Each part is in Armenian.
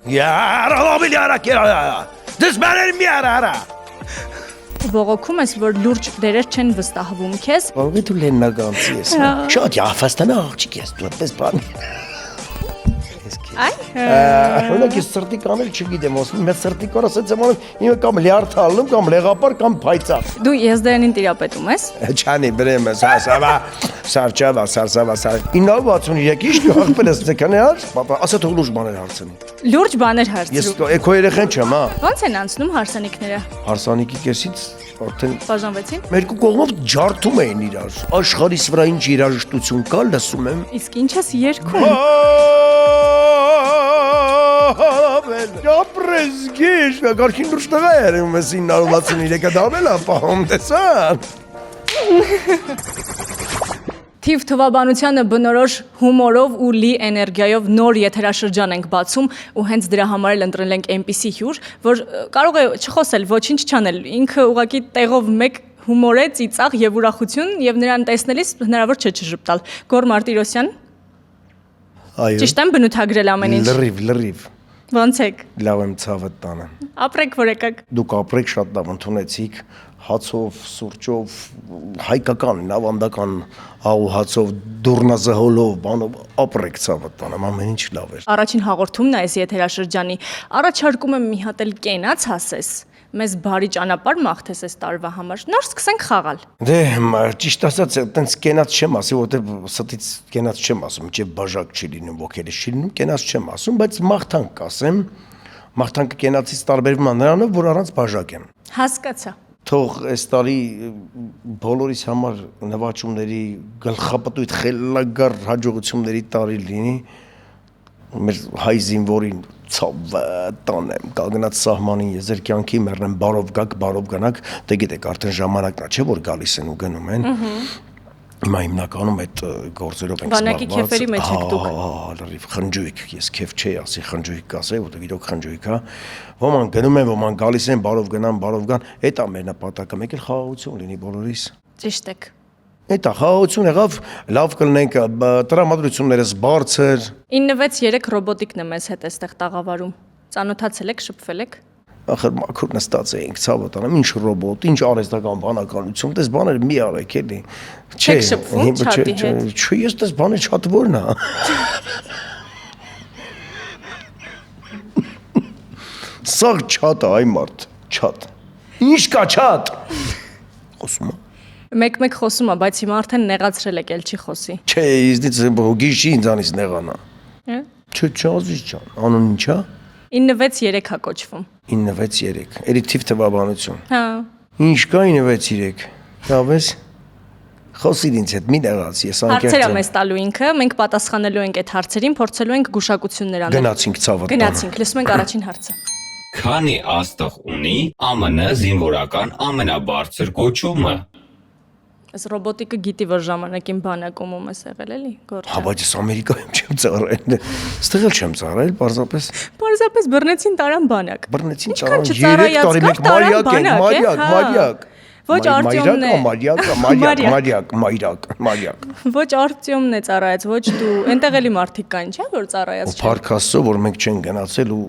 Yara bilyara Düşmanım yara. Բողոքում ես, որ լուրջ դերեր չեն վստահվում քեզ։ Ողի դու լեննագանցի ես։ Շատ յաֆաստանա աղջիկ ես դու այդպես բան։ Այ։ Հոլակ ես սրտի կանել չգիտեմ, ասում մեծ սրտի կոր ասած եմ անում, իմը կամ լյարդ ալնում, կամ լեղապար, կամ փայծավ։ Դու եզդարանին տիրապետում ես։ Չանի բրեմ ես, հասավա, սարճավա, սարսավա, սար։ 963 իշ դու աղբել ես ձեքանի հար, ասա թող լուրջ բաներ հարցնի։ Լուրջ բաներ հարցրու։ Ես քո երեխան չեմ, հա։ Ո՞նց են անցնում հարսանիքները։ Հարսանիքի կեսից արդեն Բաժանվեցին։ Երկու կողմով ջարդում էին իրար։ Աշխարհիս վրա ինչ երաժշտություն կա, լսում եմ։ Իսկ ինչ ես երգում։ Ապրեսգիշ, գարքին դուրս տղա երում ես 963 դամելա պահում տեսան։ Թիվ թվաբանությանը բնորոշ հումորով ու լի էներգիայով նոր եթերաշրջան ենք բացում ու հենց դրա համար էլ ընտրել ենք այնպիսի հյուր, որ կարող է չխոսել, ոչինչ չանել, ինքը ուղղակի տեղով մեկ հումոր է, ծիծաղ եւ ուրախություն եւ նրան տեսնելիս հնարավոր չէ չժպտալ։ Գոր Մարտիրոսյան։ Այո։ Ճիշտ եմ բնութագրել ամեն ինչ։ Լրիվ։ Ոնց եք։ Լավ եմ ցավը տանը։ Ապրեք որ եկաք։ Դուք ապրեք շատ լավ ընդունեցիք հացով, սուրճով, հայկական, ավանդական աղուհացով, դուրնազահոլով, բանով ապրեք ցավը տանը, ամեն ինչ լավ էր։ Առաջին հաղորդումն է այս եթերաշրջանի։ Առաջարկում եմ մի հատ էլ կենաց ասես։ Մեզ բարի ճանապարհ մաղթես այս տարվա համար։ Նոր սկսենք խաղալ։ Դե ճիշտ ասած, այտենց կենաց չեմ ասի, որտեղ ստից կենաց չեմ ասում, չէ բաժակ չի լինում, ոգելի չի լինում, կենաց չեմ ասում, բայց մաղթանք կասեմ։ Մաղթանքը կենացից տարբերվում է նրանով, որ առանց բաժակ եմ։ Հասկացա։ Թող այս տարի բոլորիս համար նվաճումների գլխապտույտ խելագար հաջողությունների տարի լինի։ Մեր հայ զինվորին ցավը տանեմ, կանգնած սահմանին եզեր կյանքի մեռնեմ, բարով գաք, բարով գնաք, դե գիտեք արդեն ժամանակն է, չէ՞ որ գալիս են ու գնում են։ Հիմա հիմնականում այդ գործերով ենք Բանակի քեֆերի մեջ եք դուք։ Լրիվ խնջույք, ես քեֆ չէի ասի, խնջույք կասեի, որտեղ իրոք խնջույք է։ Ոման գնում են, ոման գալիս են, բարով գնան, բարով գան, այդ է մեր նպատակը, մեկ էլ խաղաղություն լինի բոլորիս։ Ճիշտ եք։ Այդ է խաղաղություն եղավ, լավ կլինենք, տրամադրություններս բարձր։ 963 ռոբոտիկն է մեզ հետ այստեղ տաղավարում։ Ծանոթացել եք, շփվել եք։ Ախր մաքուր նստած էինք ցավը տանեմ, ինչ ռոբոտ, ինչ արհեստական բանականություն, դες բաներ մի արեք էլի։ Չեք շփվում չաթի հետ։ Չէ, ես դες բանը չաթվորն է։ Սաղ չաթ է, այ մարդ, չաթ։ Ինչ կա չաթ։ Խոսում է։ Մեկ-մեկ խոսում է, բայց հիմա արդեն նեղացրել եք, էլ չի խոսի։ Չէ, իզնից գիշի ինձանից նեղանա։ Չէ, ազիզ ջան, անուն ինչա։ 963 հա կոչվում։ 963, էլի թիվ թվաբանություն։ Հա։ Ինչ կա 963։ Լավ ես։ Խոսիր ինձ հետ, մի նեղացի, ես անկեղծ եմ։ Հարցեր է մեզ տալու ինքը, մենք պատասխանելու ենք այդ հարցերին, փորձելու ենք գուշակություններ անել։ Գնացինք ցավը տանը։ Գնացինք, լսում ենք առաջին հարցը։ Քանի աստղ ունի ԱՄՆ զինվորական ամենաբարձր կոչումը։ Այս ռոբոտիկը գիտի, որ ժամանակին բանակում ում ես եղել էլի, գործ։ Հա, բայց ես Ամերիկայում չեմ ծառայել։ Ստեղ էլ չեմ ծառայել, պարզապես Պարզապես բռնեցին տարան բանակ։ բռնեցին Ինչքան ծառան 3 տարի մեկ մարյակ ենք, մարյակ։ Ոչ Արտյոմն է։ Մարյակ։ Ոչ Արտյոմն է ծառայած, ոչ դու։ Այնտեղ էլի մարդիկ կային, չէ՞, որ ծառայած Ու չէ։ փառք Աստծո, որ մենք չենք գնացել ու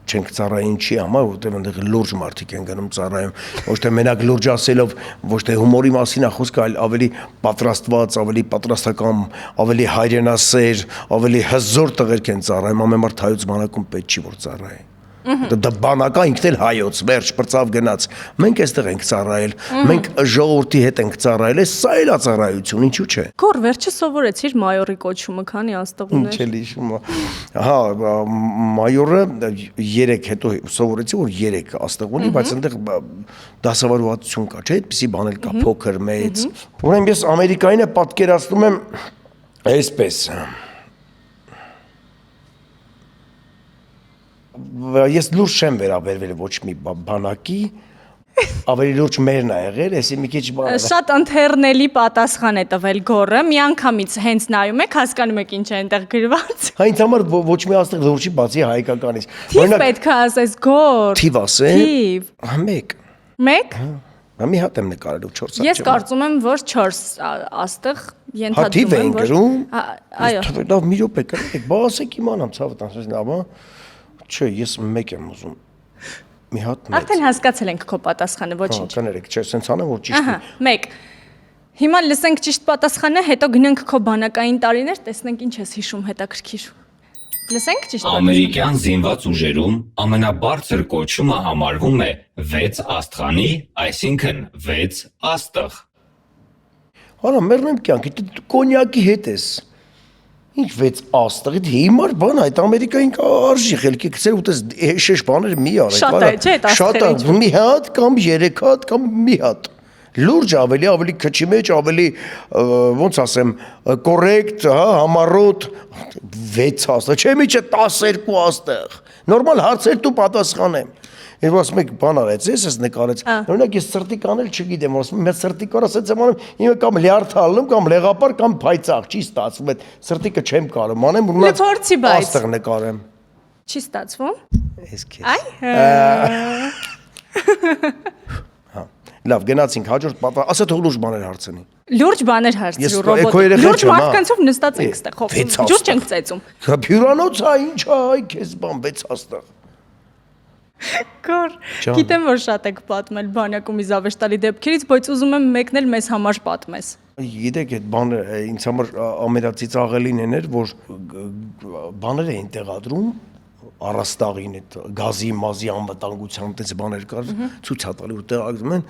չենք ծառային չի համար, որտեղ այնտեղ լուրջ մարդիկ են գնում ծառայում, ոչ թե մենակ լուրջ ասելով, ոչ թե հումորի մասին է խոսքը, այլ ավելի պատրաստված, ավելի պատրաստական, ավելի հայրենասեր, ավելի հզոր տղերք են ծառայում, ամեն մարդ հայոց բանակում պետք չի որ ծառայի։ Դա բանակա ինքն էլ հայոց, վերջ բրծավ գնաց։ Մենք այստեղ ենք ծառայել, մենք ժողովրդի հետ ենք ծառայել, սա էլ է ծառայություն, ինչու՞ չէ։ Գոր վերջը սովորեցիր մայորի կոչումը, քանի աստղ Ինչ ուներ։ էլ հիշում եմ։ Հա, մայորը 3 հետո սովորեցի որ 3 աստղ ունի, բայց այնտեղ դասավարվածություն կա, չէ՞, այդպիսի բան էլ կա, փոքր, մեծ։ Ուրեմն ես Ամերիկային է պատկերացնում եմ այսպես։ Ես լուրջ չեմ վերաբերվել ոչ մի բանակի, ավելի լուրջ մերն է եղել, էսի մի քիչ բան։ Շատ ընթերնելի պատասխան է տվել Գորը, միանգամից հենց նայում եք, հասկանում եք ինչ է այնտեղ գրված։ Հա ինձ համար ոչ մի աստղ լուրջ չի բացի հայկականից։ Թիվ պետք է ասես Գոր։ Թիվ ասեմ։ Թիվ։ Հա 1։ 1։ Հա մի հատ եմ նկարել 4 հատ։ Ես կարծում եմ, որ 4 աստղ Հա թիվ ենթադրում են եմ, որ գրում։ Այո։ Լավ մի րոպե կրեք, բա ասեք իմանամ ցավը տանես լավ, հա։ Չէ, ես մեկ եմ ուզում։ Մի հատ մեծ։ Արդեն հասկացել ենք քո պատասխանը, ոչինչ։ Կներեք, չէ, սենց անեմ, որ ճիշտ Ահա, 1։ Հիմա լսենք ճիշտ պատասխանը, հետո գնանք քո բանակային տարիներ, տեսնենք ինչ ես հիշում հետաքրքիր։ Լսենք ճիշտ պատասխանը։ Ամերիկյան զինված ուժերում ամենաբարձր կոչումը համարվում է 6 աստղանի, այսինքն 6 աստղ։ Արա, մեռնեմ կյանքի, դու կոնյակի հետ ես։ Ինչ 6 աստղ, հիմար բան այդ Ամերիկային արժի խելքի գցել ու տես շեշ բաներ մի արեք։ Շատ է, չէ՞, այդ աստղերը ինչ։ Շատ է, մի հատ կամ 3 հատ կամ մի հատ։ Լուրջ ավելի քչի մեջ, ավելի ոնց ասեմ, կոռեկտ, հա, համառոտ 6 աստղ, չէ՞ միջը 12 աստղ։ Նորմալ հարցեր դու պատասխանեմ։ Ես ասում եք բան արեց, ես նկարեց։ Օրինակ ես սրտիկ անել չգիտեմ, ասում եմ, սրտիկ արա ասած եմ անում, իմը կամ լյարդ ալնում, կամ լեղապար, կամ փայծաղ, չի ստացվում, այդ սրտիկը չեմ կարող անեմ, ու Փորձի բայց։ աստղ նկարեմ։ Չի ստացվում։ Ես քեզ։ Այ։ Հա։ Լավ, գնացինք հաջորդ պատա, ասա թող լուրջ բաներ հարցնի։ Լուրջ բաներ հարցրու Ես ռոբոտ։ քո երեխան Լուրջ չեմ, հա։ մարդկանցով նստած ենք ստեղ խոսում։ Վեց Ջուր աստղ։ չենք ծեծում։ Հյուրանոց է, ինչ է, այ քեզ բան 6 աստղ։ Կոր։ Ջան։ Գիտեմ որ շատ եք պատմել բանակում իզավեշտալի դեպքերից, բայց ուզում եմ մեկն էլ մեզ համար պատմես։ Գիտեք, այդ բանը ինձ համար ամենածից աղելին էր, որ բաներ էին տեղադրում առաստաղին այդ գազի, մազի անվտանգության այդպես բաներ կար, ցույց հատալի ու տեղադրում են,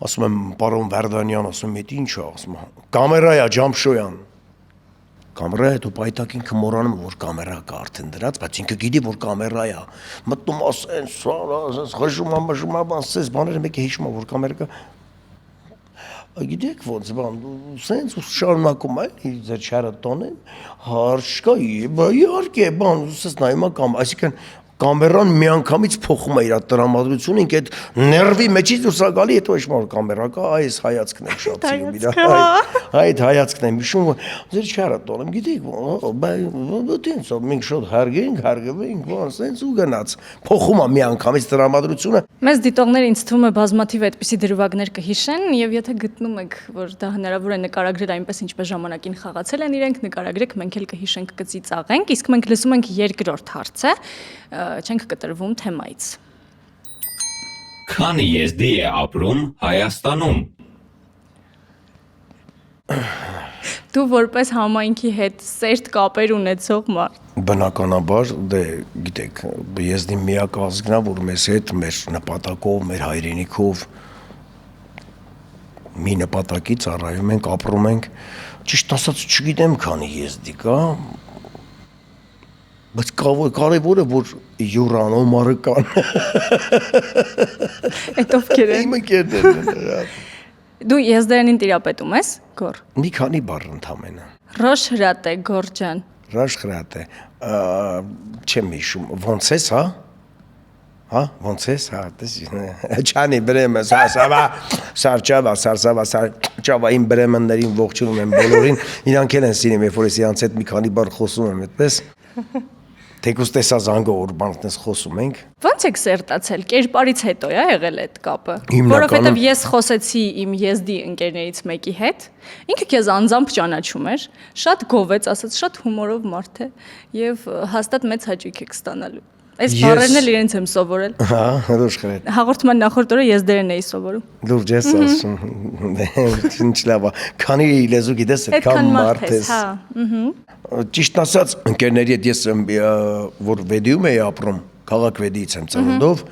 ասում եմ պարոն Վարդանյան, ասում եմ, դա ինչ է, ասում եմ, կամերա է, Ջամշոյան։ Կամերա է, դու պայտակին կմորանում որ կամերա կա արդեն դրած, բայց ինքը գիտի որ կամերա է։ Մտնում ասեն, ասես խժում ամժում ասես բաները մեկը հիշում որ կամերա կա։ Գիտեք ոնց բան, սենց ու շարունակում այլ ձեր չարը տոնեն, հարց կա, իհարկե, բան, ուսես նայում կամ, այսինքն կամերան միանգամից փոխում է իր տրամադրությունը, ինքը այդ ներվի մեջից դուրս է գալի, հետո իշմար կամերա կա, այս հայացքն եմ շատ սիրում իր, այդ հայացքն եմ հիշում, ձեր չարը տոնեմ, գիտեք, դենց մենք շատ հարգվենք, սենց ու գնաց, փոխում է միանգամից տրամադրությունը։ Մեզ դիտողները ինձ թվում է բազմաթիվ այդպիսի դրվագներ կհիշեն, եւ եթե գտնում եք, որ դա հնարավոր է նկարագրել այնպես ինչպես ժամանակին խաղացել են իրենք, նկարագրեք, մենք էլ կհիշենք, կծիծաղենք, իսկ մենք լսում ենք երկրորդ հարցը, չենք կտրվում թեմայից։ Քանի եզդի է ապրում Հայաստանում։ Դու որպես համայնքի հետ սերտ կապեր ունեցող մարդ։ Բնականաբար, դե գիտեք, եզդի միակ ազգն է, որ մեզ հետ մեր նպատակով, մեր հայրենիքով մի նպատակի ծառայում ենք, ապրում ենք, ճիշտ ասած չգիտեմ քանի եզդի կա, բայց կարևորը որ յուրանոմարը կան։ Այդ ովքեր են։ Իմ ընկերներն են։ Դու եզդարանին տիրապետում ես, Գոր։ Մի քանի բառ ընդամենը։ Ռոշ հրատե, Գորջան։ Ռաշխրատ է, չեմ հիշում, ոնց ես, հա? Հա, ոնց ես, հա, չանի բրեմը, սարճավա, իմ բրեմններին ողջունում եմ բոլորին, իրանք էլ են սիրում, երբ որ ես իրանց հետ մի քանի բառ խոսում եմ, այդպես, թեկուզ տեսա զանգով որ բանքնես խոսում ենք։ Ոնց եք սերտացել, կերպարից հետո է եղել այդ կապը, Հիմնականում- որովհետև ես խոսեցի իմ եզդի ընկերներից մեկի հետ, ինքը քեզ անձամբ ճանաչում էր, շատ գովեց, ասաց շատ հումորով մարդ է եւ հաստատ մեծ հաճույք եք ստանալու։ Այս Ես- բառերն էլ իրենց եմ սովորել։ Հա, ռաշխրատ, Հաղորդման նախորդ օրը եզդերեն էի սովորում։ լուրջ ես ասում, ինչ լավ է, քանի լեզու գիտես, Այդքան այդքան մարդ մարդ ես, ես։ հա։ Ճիշտ ասած, ընկերների հետ ես որ Վեդիում էի ապրում, քաղաք Վեդիից եմ ծնունդով,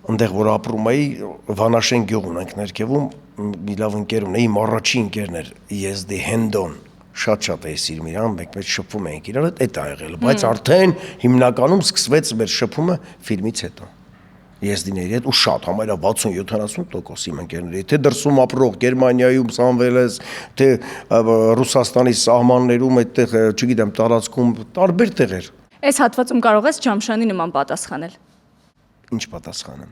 այնտեղ որ ապրում էի, Վանաշեն գյուղ ունենք ներքևում, մի լավ ընկեր ունեի, իմ առաջին ընկերն էր, Եզդի Հենդոն, շատ էի սիրում իրան, մենք մեծ շփվում էինք իրար հետ, այդ ա եղել, բայց արդեն հիմնականում սկսվեց մեր շփումը ֆիլմից հետո։ Եզդիների հետ ու շատ համարյա 60-70% իմ ընկերների, թե դրսում ապրող Գերմանիայում, Սամվելես, թե Ռուսաստանի սահմաններում, այդտեղ, չգիտեմ, տարածքում, տարբեր տեղեր։ Այս հատվածում կարող ես Ջամշանի նման պատասխանել։ Ինչ պատասխանեմ։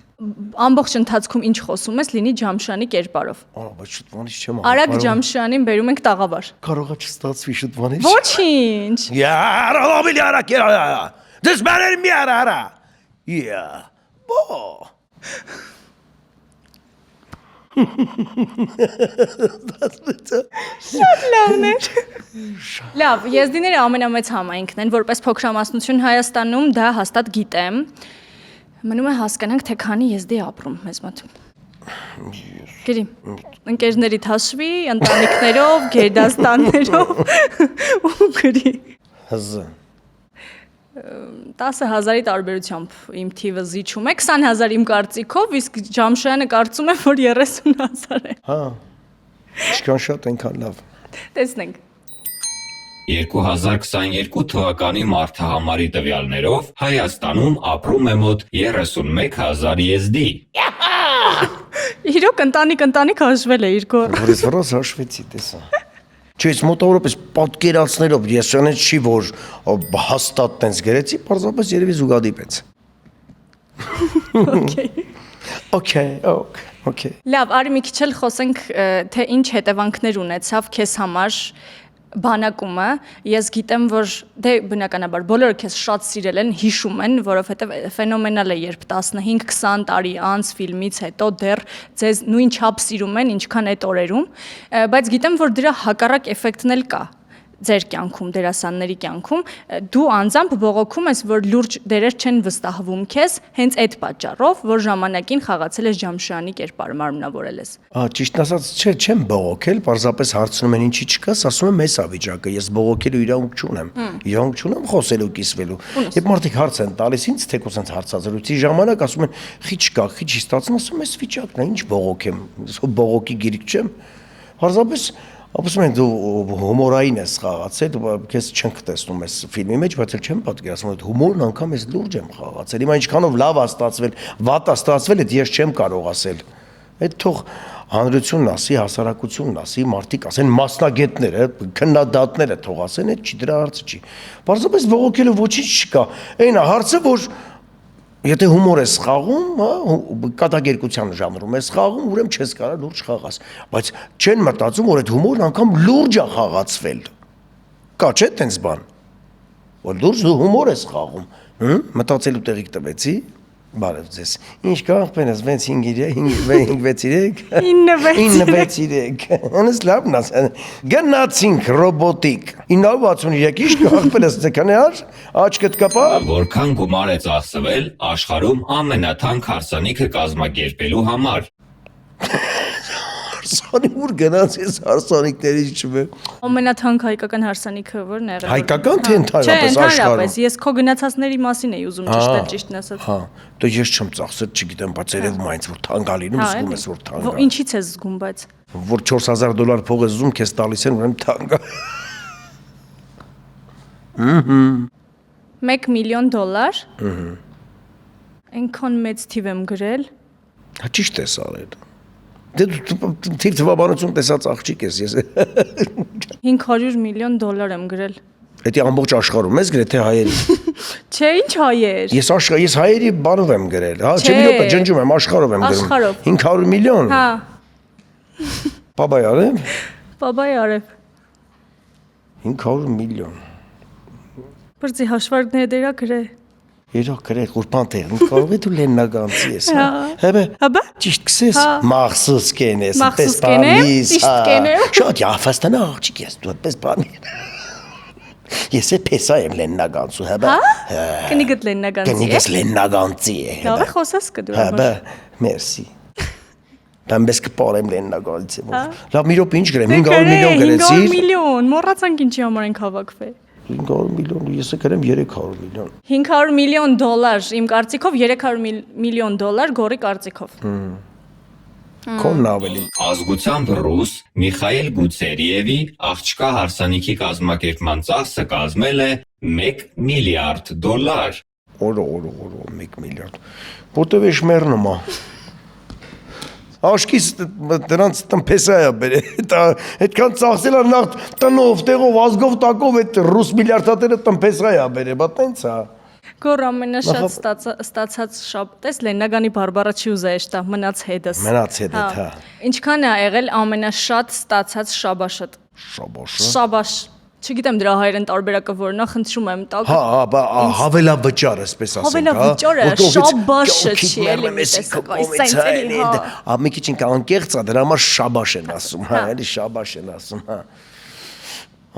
Ամբողջ ընթացքում ինչ խոսում ես, լինի Ջամշանի կերպարով։ Բայց շուտ բանից չեմ Արագ Ջամշանին բերում ենք տաղավար։ Կարողա չստացվի շուտ բանից։ Ոչինչ։ Яра, ловили аракера. This man is me ara. Yeah. Բո։ Լավն է։ Լավ, եզդիները ամենամեծ համայնքն են, որպես փոքրամասնություն Հայաստանում, դա հաստատ գիտեմ։ Մնում է հասկանանք, թե քանի եզդի ապրում մեզ մոտ։ Գրի, ընկերներիդ հաշվի, ընտանիքներով, գերդաստաններով ու գրի։ Հզը։ 10,000-ի տարբերությամբ իմ թիվը զիջում է, 20,000 իմ կարծիքով, իսկ Ջամշյանը կարծում է, որ 30,000 է։ Հա։ Ինչքան շատ այնքան լավ։ Տեսնենք։ 2022 թվականի մարտահամարի տվյալներով Հայաստանում ապրում է մոտ 31,000 եզդի։ Իրոք ընտանիք հաշվել է իր գոր։ Որից վրոց հաշվեցի, տեսա։ Չէ, մոտավորապես պատկերացնելով ես այնց չի որ հաստատ տենց գրեցի, պարզապես երևի զուգադիպեց։ Okay. Լավ, արի մի քիչ էլ խոսենք, թե ինչ հետևանքներ ունեցավ քեզ համար բանակումը։ Ես գիտեմ, որ դե բնականաբար բոլորը քեզ շատ սիրել են, հիշում են, որովհետև ֆենոմենալ է, երբ 15-20 տարի անց ֆիլմից հետո դեռ ձեզ նույն չափ սիրում են, ինչքան այդ օրերում, բայց գիտեմ, որ դրա հակառակ էֆեկտն էլ կա ձեր կյանքում, դերասանների կյանքում, դու անձամբ բողոքում ես, որ լուրջ դերեր չեն վստահվում քեզ, հենց այդ պատճառով, որ ժամանակին խաղացել ես Ջամշյանի կերպար, մարմնավորել ես։ Ճիշտն ասած, չէ, չեմ բողոքել, պարզապես հարցնում են ինչի չկաս, ասում եմ էս ավիճակը, ես բողոքելու իրավունք չունեմ։ Իրավունք չունեմ խոսելու, կիսվելու։ Երբ մարդիկ հարց են տալիս ինձ, թեկուզ հենց հարցազրույցի ժամանակ ասում են, խի չկա, խի չի ստացվում, ասում եմ, էս վիճակն է, ինչ բողոքեմ, բողոքի գիրք չեմ։ Պարզապես Ապսում են դու հումորային ես խաղացել, քեզ չենք տեսնում այս ֆիլմի մեջ, բայց էլ չեմ պատկերացնում, այդ հումորն անգամ ես լուրջ եմ խաղացել։ Հիմա ինչքանով լավ է ստացվել, վատ է ստացվել, այդ ես չեմ կարող ասել։ Այդ թող հանրությունն ասի, հասարակությունն ասի, մարդիկ ասեն, մասնագետները, քննադատները թող ասեն, այդ չի դրա հարցը չի։ Պարզապես բողոքելու ոչինչ չկա։ Այն է հարցը, որ Եթե հումոր ես խաղում, կատակերգության ժանրում ես խաղում, ուրեմն չես կարող լուրջ խաղաս, բայց չեն մտածում, որ այդ հումորն անգամ լուրջ է խաղացվել։ Կա չէ՞ տենց բան։ Որ լուրջ դու հումոր ես խաղում, մտածելու տեղիք տվեցի, բարև ձեզ։ Ինչ կա ախպեն ես 6-5-3, 9-6-3, անես լավն ասեն, գնացինք ռոբոտիկ, 963 ինչ կա ախպեն ես ձեքան է աչկդ կապա։ Որքան գումար է ծախսվել աշխարհում ամենաթանկ հարսանիքը կազմակերպելու համար։ Հարսանի ուր գնաց ես հարսանիքներից չվեմ։ Ամենաթանկ հայկական հարսանիքը որն է եղել։ Հայկական թե ընդհանրապես աշխարհում։ Ես քո գնացածների մասին էի ուզում ճիշտն ասած։ Հա, դե ես չեմ ծախսել, չգիտեմ, բայց երևում է ինձ որ թանկ է լինում, զգում ես որ թանկ է։ Ինչի՞ց ես զգում, բայց։ Որ $4,000 փող ես զգում, քեզ տալիս են, ուրեմն թանկ է։ $1 միլիոն։ Այնքան մեծ թիվ եմ գրել։ Հա ճիշտ ես արել։ Դե դու թվաբանություն տեսած աղջիկ ես ես։ $500 միլիոն եմ գրել։ Դա ամբողջ աշխարհում ես գրել թե հայերի։ Չէ, ինչ հայեր։ Ես հայերի բանով եմ գրել, հա, չէ՞ մի րոպե ջնջում եմ, աշխարհով եմ գրում։ 500 միլիոն։ Հա։ Պապայ արև։ Պապայ արև։ 500 միլիոն։ Բրձի հաշվարկները դերա գրե։ Երող գրել խուրբան տեղ, կարող է դու լեննագանցի ես, հա։ Հաբա։ Ճիշտ կսես, մախսուս կենես, պես բանիս, շատ յաֆաստան աղջիկ ես, դու պես բանի։ Ես է պեսա եմ լեննագանցու, հաբա։ Կնիգդ լեննագանցի է։ Կնիգս լեննագանցի է։ Լավ է խոսաս կդու։ Հաբա, մերսի։ Բամբես կպարեմ լեննագանցի։ Լավ, մի րոպե ինչ գրեմ, 500 միլիոն գրեցի։ 500 միլիոն, մոռացանք ինչի համար ենք հավաքվել։ 500 միլիոն, ես գրեմ 300 միլիոն։ $500 միլիոն, իմ կարծիքով $300 միլիոն գորի կարծիքով։ Քոնն ավելի։ Ազգությամբ ռուս Միխայել Գուցերիևի աղջկա հարսանիքի կազմակերպման ծախսը կազմել է $1 միլիարդ։ Օրո, 1 միլիարդ։ Որտև էշ մեռնում է։ Աշկիս դրանց տնպեսա է բերել, այդքան ծախսել է նախ տնով, տեղով, ազգով, տակով, այդ ռուս միլիարդատերը տնպեսա է բերել, բա տենց է։ Գոր ամենաշատ ստացած շաբթես Լեննագանի բարբառը չի ուզա էշտա, մնաց հետս։ Մնաց հետդ, հա։ Ինչքան է եղել ամենաշատ ստացած շաբաշտ։ Շաբաշը։ Շաբաշ։ Չգիտեմ դրա հայերեն տարբերակը որն է, խնդրում եմ տակ։ Հավելավճար, այսպես ասենք, Հավելավճարը շաբաշը չի, էլի տեսակ, այս սենցերի, հա։ Մի քիչ ինքը անկեղծ է, դրա համար շաբաշ են ասում, հա, էլի շաբաշ են ասում, հա։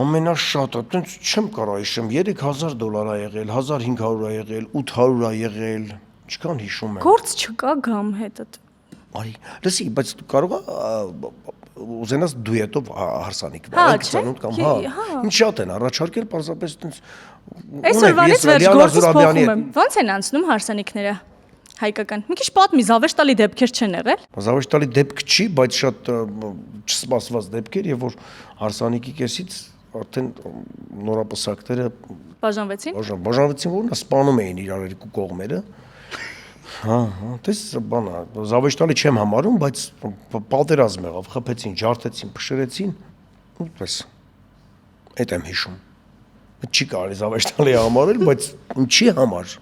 Ամենաշատը, տենց չեմ կարող հիշեմ, $3,000 ա եղել, 1,500 ա եղել, 800 ա եղել, չկան հիշում եմ։ Գործ չկա գամ հետդ։ Արի, լսի, բայց կարող է ուզենաս դուետով հարսանիք Հա, ցանոթ կամ չէ, հա։ Ինչ շատ են առաջարկել, պարզապես տենց Այսօրվանից վերջ գործս փոխում եմ։ Ոնց են անցնում հարսանիքները։ Հայկական։ Մի քիչ պատմի, զավեշ տալի դեպքեր չեն եղել։ Զավեշ տալի դեպք չի, բայց շատ չսպասված դեպքեր, եւ որ հարսանիքի կեսից արդեն նորապսակները բաժանվեցին, որոնք սպանում էին իրար երկու կողմերը։ Հա, դες բանա, զավեշտալի չեմ համարում, բայց պատերազմ եղավ, խփեցին, ջարդեցին, փշրեցին, ուտպես։ Այդ եմ հիշում։ Չի կարելի զավեշտալի համարել, բայց ինչի համար։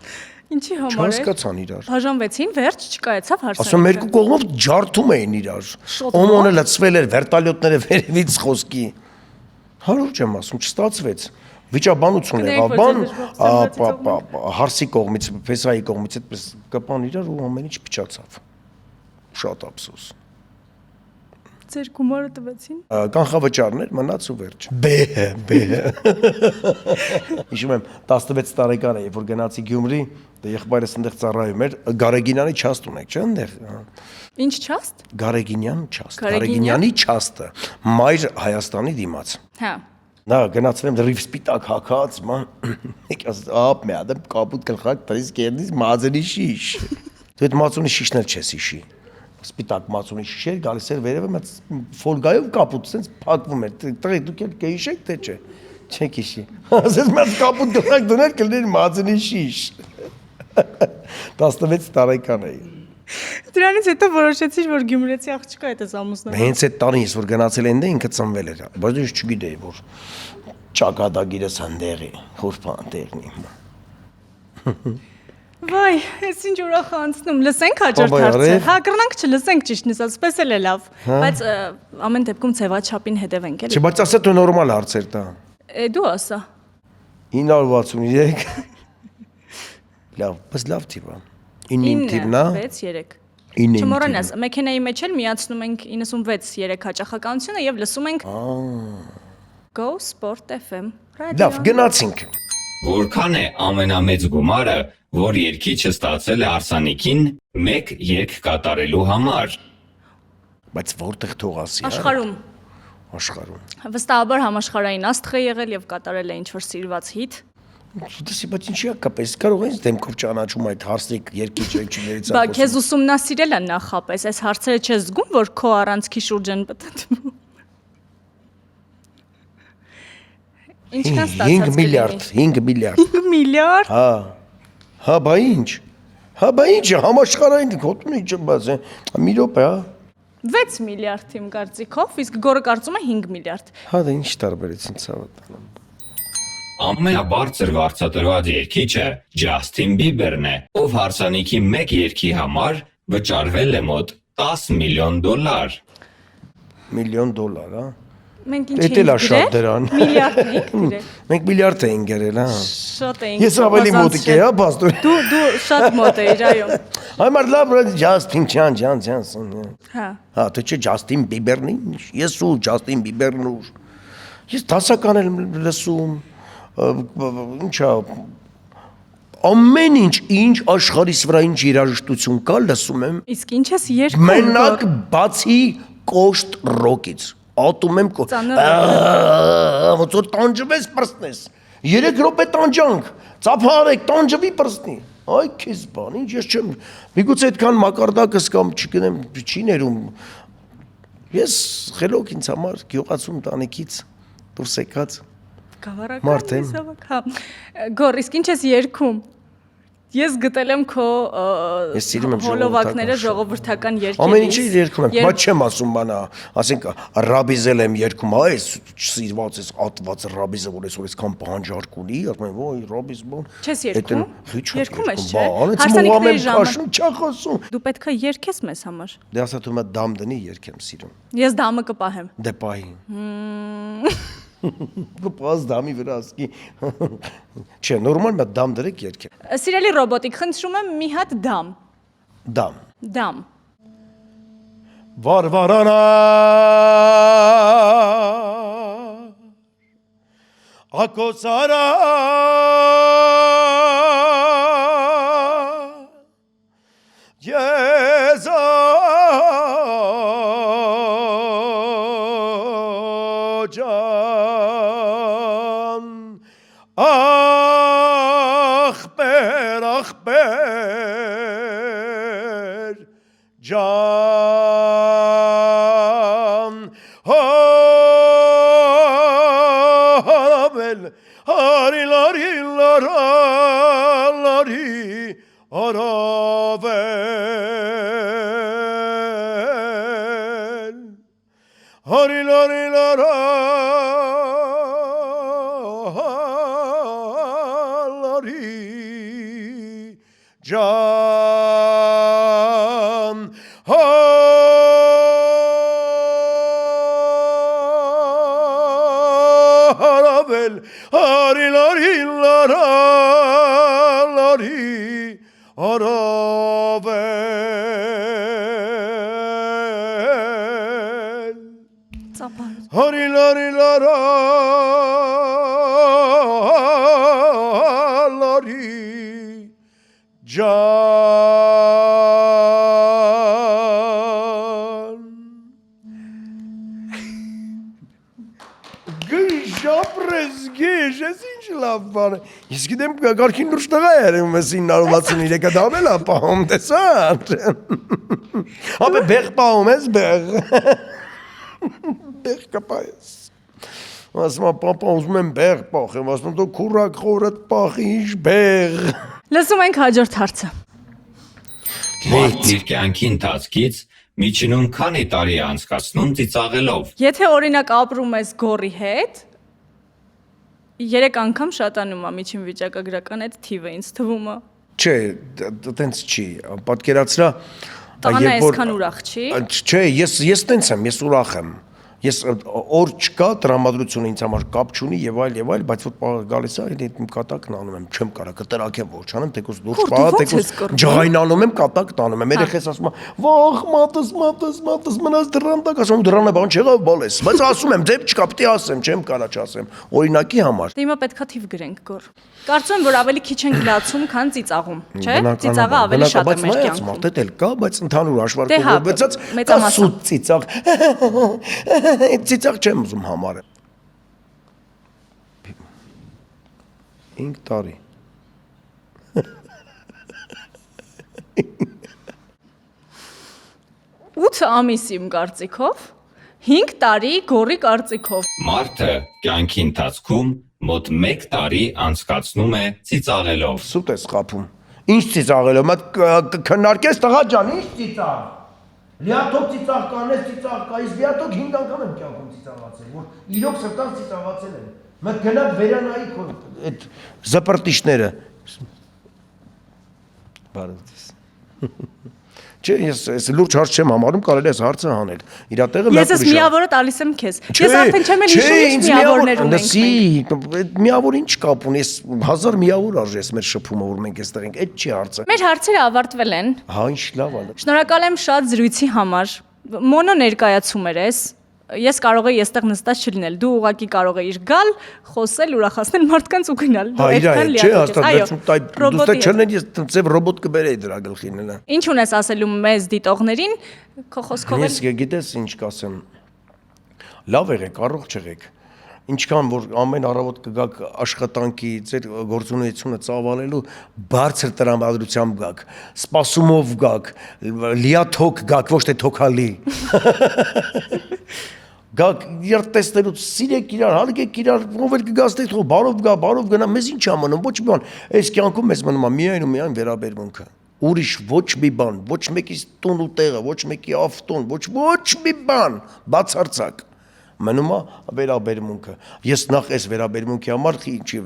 Ինչի համար է։ Չհասկացան իրար։ Բաժանվեցին, վերջ չկայացավ հարսանիքը։ Ասում երկու կողմով ջարդում էին իրար։ Օմոնը լցվել էր, վերտալյոտները վերևից խոսքի։ Հարուր չեմ ասում, չստացվեց։ Վիճաբանություն եղավ, բան հարսի կողմից, փեսայի կողմից այդպես կպան իրար ու ամեն ինչ փչացավ։ Շատ ափսոս։ Ձեր գումարը տվեցին։ Կանխավճարներ մնաց ու վերջ։ Հիշում եմ 16 տարեկան եմ, երբ որ գնացի Գյումրի, դե եղբայրս այնտեղ ծառայում էր, Գարեգինյանի չաստ ունեք, չէ՞ այնտեղ։ Ինչ չաստ։ Գարեգինյան չաստ, Գարեգինյանի չաստը, մայր Հայաստանի դիմաց։ Հա։ Նա գնացել եմ դրիվ սպիտակ հակած, ման, ապ մի ադեմ կապուտ գլխակ տրիս կերնից մազերի շիշ։ Դու այդ մածունի շիշն էլ չես հիշի։ Սպիտակ մածունի շիշեր գալիս էր վերևը, մեծ ֆոլգայով կապուտ, սենց փակվում էր։ Տղեկ դուք էլ կհիշեք թե չէ։ Չեք հիշի։ Ասես մեծ կապուտ գլխակ դնել կլներ մազերի շիշ։ 16 տարեկան էի։ Դրանից հետո որոշեցիր, որ գյումրեցի աղջիկա այդ էս ամուսնու։ Հենց այդ տարին, որ գնացել են դե ինքը ծնվել էր, բայց դու չգիտեի, որ ճակատագիրս հանդեղի, խորփան տեղնի։ Վայ, ես ինչ ուրախ անցնում, լսենք հաջորդ հարցը։ Հա, կռնանք չլսենք ճիշտն ասած, պես էլ է լավ, բայց ամեն դեպքում ձևաչափին հետևենք էլի։ Չէ, բայց ասա դու նորմալ հարցեր տա։ Դու ասա։ 963 Լավ, բայց լավ թիվ է։ 9 թիվն է։ 6 3 9 Չմոռանաս, մեքենայի մեջ էլ միացնում ենք 96 3 հաճախականությունը եւ լսում ենք Go Sport FM ռադիո։ Լավ, գնացինք։ Որքան է ամենամեծ գումարը, որ երկիչը ստացել է հարսանիքին 1 երգ կատարելու համար։ Բայց որտեղ թողասի։ Աշխարհում։ Աշխարհում։ Վստահաբար համաշխարհային աստղ է եղել եւ կատարել է ինչ-որ սիրված հիթ։ Դասի, բայց ինչի՞ է կապես, կարող ես դեմքով ճանաչում այդ հարսիկ երկիչ ջերկիներից Բա քեզ ուսումնասիրել են նախապես, այս հարցերը չես զգում, որ քո առանցքի շուրջ են պտտվում։ Ինչքան ստացած 5 միլիարդ, 5 միլիարդ։ 5 միլիարդ։ Հա։ Հա, բա ինչ։ Հա, բա ինչ, համաշխարհային հոտուն ինչ բաց է։ Մի րոպե, հա։ 6 միլիարդ իմ կարծիքով, իսկ գորը կարծում է 5 միլիարդ։ Հա, դա ինչ տարբերություն ցավոտ։ Ամենաբարձր վարձատրված երգիչը Ջասթին Բիբերն է, ով հարսանիքի 1 երգի համար վճարվել է մոտ $10 միլիոն։ Միլիոն դոլար, հա։ Մենք ինչ Էդ էլ է շատ դրան։ Միլիարդ ենք գրել։ Մենք միլիարդ էին գրել, հա։ Շատ ենք։ Ես ավելի մոտիկ եմ, հա, բաստոր։ Դու շատ մոտ ես, այո։ Համար լավ, Ջասթին ջան։ Հա։ Հա, դե չէ Ջասթին Բիբերն ինչ։ Ես ու Ջասթին Բիբերն ու։ Ես դասական եմ լսում։ Ինչա ամեն ինչ աշխարհիս վրա ինչ երաժշտություն կա լսում եմ Իսկ ինչ ես երգում մենակ բացի կոշտ ռոկից ատում եմ ոնց որ տանջվես պրստնես 3 րոպե տանջանք ծափարեք տանջվի պրստնի այ քեզ բան ինչ ես չեմ միգուցե այդքան մակարդակս կամ չգիտեմ չի ներում ես խելոք ինձ համար գյուղացում տանիքից դուրս եկած Գավառական լիսավակ, հա։ Գոր, իսկ ինչ ես երգում։ Ես գտել եմ քո հոլովակները ժողովրդական երգերից։ Ամեն ինչի երգում եմ, բայց չեմ ասում բանա, ասենք ռաբիզել եմ երգում, հա, այս սիրված էս ատված ռաբիզը, որ այսօր այսքան պահանջարկ ունի, ասում եմ, ոյ, ռաբիզ բան։ Չես երգում։ Երգում ես, չէ։ Հարսանիքների ժամը չա խոսում։ Դու պետք է երգես մեզ համար։ Դե ասա դու մա դամ դնի երգեմ սիրում։ Ես դամը կպահեմ։ Դե պահի։ Պազ դամի վրա ասկի։ Չէ, նորմալ մի դամ դրեք երկե։ Սիրելի ռոբոտիկ, խնդրում եմ մի հատ դամ։ Դամ։ Դամ։ Վարվարանա ակոսարա ջան ախպեր ջան հարավել հարիլարի արավել հարիլարի ջան հարավել հարիլարի արավել Ծափար։ հարիլարի ջան Գիշապրես գեշ, ես ինչ լավ բան է։ Ես գիտեմ գարքին լուրջ տղա երևում ես 963 դամել ապահում տեսան։ Ապե բեղ պահում ես բեղ։ Բեղ կպայես։ Ասում եմ պապա ուզում եմ բեղ պախեմ, ասում եմ դու քուրակ խորդ պախի ինչ բեղ։ Լսում ենք հաջորդ հարցը։ Մարդն իր կյանքի ընթացքից միջինում քանի տարի է անցկացնում ծիծաղելով։ Եթե օրինակ ապրում ես գորի հետ, 3 անգամ շատանում է միջին վիճակագրական այդ թիվը ինձ թվում է։ Չէ, տենց չի, պատկերացրա Տանը այսքան ուրախ չի։ Չէ, ես տենց եմ, ես ուրախ եմ։ Ես օր չկա, տրամադրությունը ինձ համար կապ չունի եւ այլ, բայց որ գալիս է, այդ իմ կատակն անում եմ, չեմ կարա կտրակեմ ոչ անեմ, թեկուզ լուրջ պահա, թեկուզ ջղայնանում եմ, կատակն անում եմ։ Երեխես ասում է, «Վախ, մատս, մնաց դրան տակ», ասում եմ դրանը բան չեղավ, բալես։ Բայց ասում եմ, ձև չկա, պիտի ասեմ, չեմ կարա չասեմ։ Օրինակի համար։ Դե հիմա պետքա թիվ գրենք գոր։ Կարծում եմ, որ ավելի քիչ ենք լացում, քան ծիծաղում, չէ՞։ Ծիծաղը ավելի շատ է մեր կյանքում։ Բայց էլ կա, բայց ընդհանուր հաշվարկով Դե հա, վերցած մեծամասն ծիծաղ։ Այդ ծիծաղ չեմ ուզում համարել։ 5 տարի։ Ութ ամիս իմ կարծիքով, 5 տարի գորի կարծիքով։ Մարդը կյանքի ընթացքում մոտ 1 տարի անցկացնում է ծիծաղելով։ Սուտ ես խափում։ Ինչ ծիծաղելով, մատ քննարկես տղա ջան, ինչ ծիծաղ։ Լիաթոք ծիծաղ կանես ծիծաղ կա, իսկ լիաթոք 5 անգամ եմ կյանքում ծիծաղացել, որ իրոք սրտանց ծիծաղացել եմ։ Մատ գնա վերանայի քո այդ զպրտիշները։ Բարոց։ Չէ, ես լուրջ հարց չեմ համարում, կարելի է հարցը հանել։ Իրա տեղը Ես ես միավորը տալիս եմ քեզ։ Ես արդեն չեմ էլ հիշում ինչ միավորներ ունենք։ Այդ միավոր ինչ կապ ունի, ես 1000 միավոր արժի ես մեր շփումը, որ մենք այստեղ ենք, այդ չի հարցը։ Մեր հարցերը ավարտվել են։ Հա, ինչ լավ է։ Շնորհակալ եմ շատ զրույցի համար։ Մոնո ներկայացում էր ես։ Ես կարող եի այստեղ նստած չլինել։ Դու ուղղակի կարող էիր գալ, խոսել, ուրախացնել մարդկանց ու գնալ։ Դու այդքան լիակոտ ես։ Այո, դու չնես ես ծև ռոբոտ կբերեի դրա գլխին հենա։ Ինչ ունես ասելու մեզ դիտողներին, քո խոսքով։ Ես գիտես ինչ կասեմ։ Լավ եղեք, առողջ եղեք։ Ինչքան որ ամեն առավոտ կգաք աշխատանքի ձեր գործունեությունը ծավալելու բարձր տրամադրությամբ գաք, սպասումով գաք, լիաթոք գաք, ոչ թե թոքալի։ Գաք երբ տեսնելուց սիրեք իրար, հարգեք իրար, ով էլ կգաստեք, թող բարով գնա, մեզ ինչ է մնում, ոչ մի բան։ Այս կյանքում մեզ մնում է միայն ու միայն վերաբերմունքը։ Ուրիշ ոչ մի բան, ոչ մեկի տուն ու տեղը, ոչ մեկի ավտոն, ոչ մի բան, բացարձակ։ Մնում է վերաբերմունքը։ Ես նախ այս վերաբերմունքի համար ինչի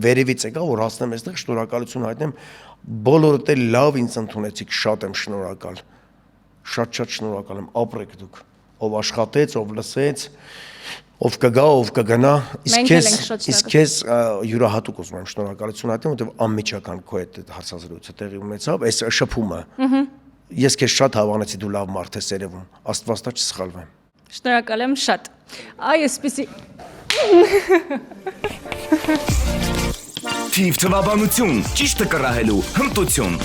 վերևից եկա, որ հասնեմ այստեղ, շնորհակալություն հայտնեմ, բոլորդ էլ լավ ինձ ընդունեցիք, շատ եմ շնորհակալ։ Շատ շնորհակալ եմ, ապրեք դուք, ով աշխատեց, ով լսեց, Ով կգա, ով կգնա, Մենք էլ ենք շատ իսկ քեզ յուրահատուկ ուզում եմ շնորհակալություն հայտնել, որովհետև անմիջական քո հետ հարցազրույցը տեղի ունեցավ, այս շփումը։ Ես քեզ շատ հավանեցի, դու լավ մարդ ես երևում, Աստված տա չսխալվեմ։ Շնորհակալ եմ շատ։ Այ այսպեսի Թիվ թվաբանություն, ճիշտը կռահելու հմտություն։